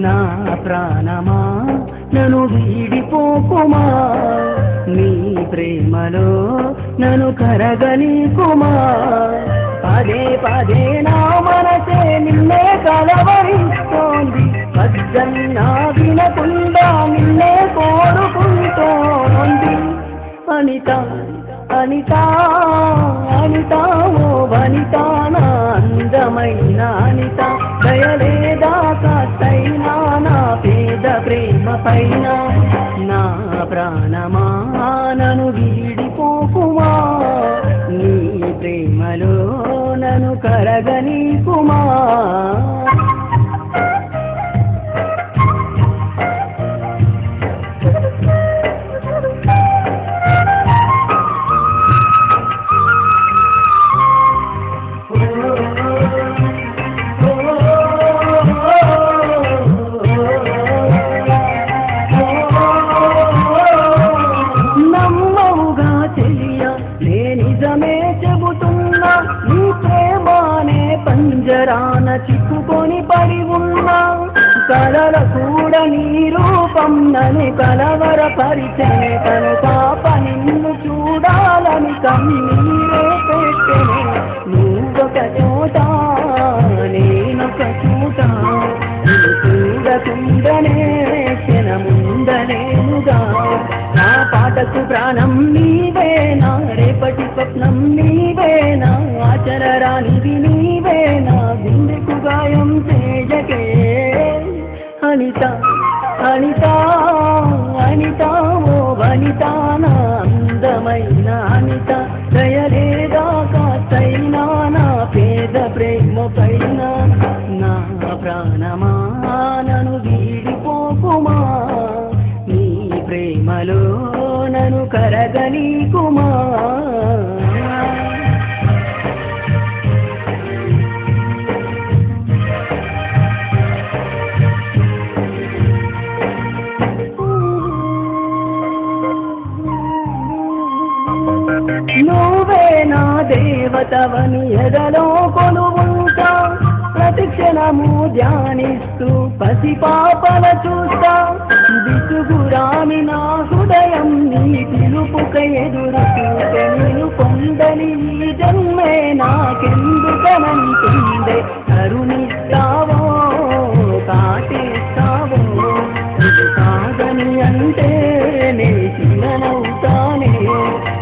నా ప్రాణమా నన్ను వీడిపోకుమా, నీ ప్రేమలో నన్ను కరగనీకుమా. పదే పదే నా మనసే నిన్నే కలవరిస్తోంది, వద్దన్నా వినకుండా నిన్నే కోరుకుంటోంది. అనిత అనిత అనిత ఓ వనిత, నా అందమైన అనిత, దయలేదా కాస్తైనా నా పేద ప్రేమ పైన. నా ప్రాణమా నన్ను వీడిపోకుమా, నీ ప్రేమలో నన్ను కరగనీకుమా. నిజమే చెబుతున్నా, నీ ప్రేమానే పంజరాన చిక్కుకొని పడి ఉన్నా. కలల కూడా నీ రూపం నన్ను కలవరపరిచే, తను పాప నిన్ను చూడాలని కన్నీరే పెట్టెనే. నువ్వొక చోట నేనొక చోట, నువ్వు చూడకుండనే క్షణముందలేనుగా. నా పాటకు ప్రాణం నీవేనా, రేపటి స్వప్నం నీవేనా, ఆచరరానిది నీవేనా, గుండెకు గాయం చేయకే. అనిత అనిత అనిత ఓ వనిత, నా అందమైన అనిత, దయలేదా కాస్తైనా నా పేద ప్రేమ పైన. నా ప్రాణమా నన్ను వీడిపోకుమా, నీ ప్రేమలో నన్ను కరగనీకుమా. నువ్వే నా దేవతవని ఎదలో కొలువుంటా, ప్రతిక్షణము ధ్యానిస్తూ పసిపాపల చూస్తా. విసుగురాని నా హృదయం నీ పిలుపుక ఎదురు చూసే, నేను పొందని ఈ జన్మే నాకెందుకనంటుందే. కరుణిస్తావో కాటేస్తావో, ఇది కాదని అంటే నే చిన్ననవుతానే.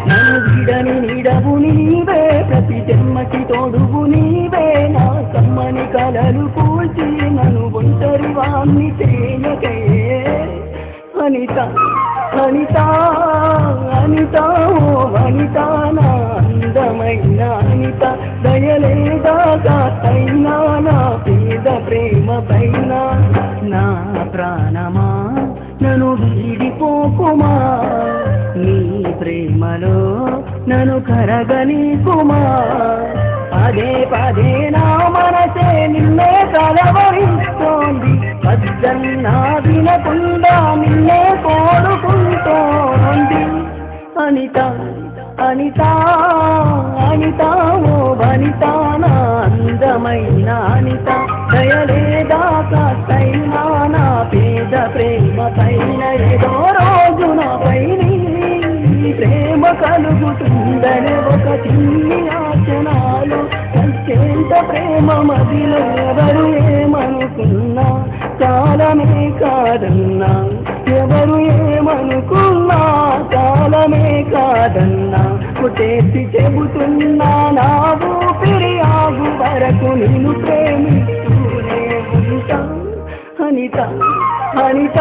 నన్ను విడని నీడవు నీవే, ప్రతి జన్మకి తోడువు నీవే, నా కమ్మని కలలు కూల్చి నన్ను ఒంటరి వాణ్ణి చేయకే. అనిత అనిత అనిత ఓ వనిత, నా అందమైన అనిత, దయలేదా కాస్తైనా నా పేద ప్రేమ పైన. నా ప్రాణమా నన్ను వీడిపోకుమా, నీ ప్రేమలో నన్ను కరగనీకుమా. పదే పదే నా మనసే నిన్నే కలవరిస్తోంది, వద్దన్నా వినకుండా నిన్నే కోరుకుంటోంది. అనిత అనిత అనిత ఓ వనిత, నా అందమైన అనిత, దయలేదా కాస్తైనా నా పేద ప్రేమ పైన. ఏదో రోజు నాపై ప్రేమ కలుగుతుందనే ఒక చిన్ని ఆచనాలు, అత్యంత ప్రేమ మదిలో ఎవరు ఏమనుకున్నా, కాలమే కాదన్నా. ఎవరు ఏమనుకున్నా, కాలమే కాదన్నా. కుటేసి చెబుతున్నా, నా ఊపిరి ఆగు వరకు నిన్ను ప్రేమిస్తూనే ఉంటా. అనిత అనిత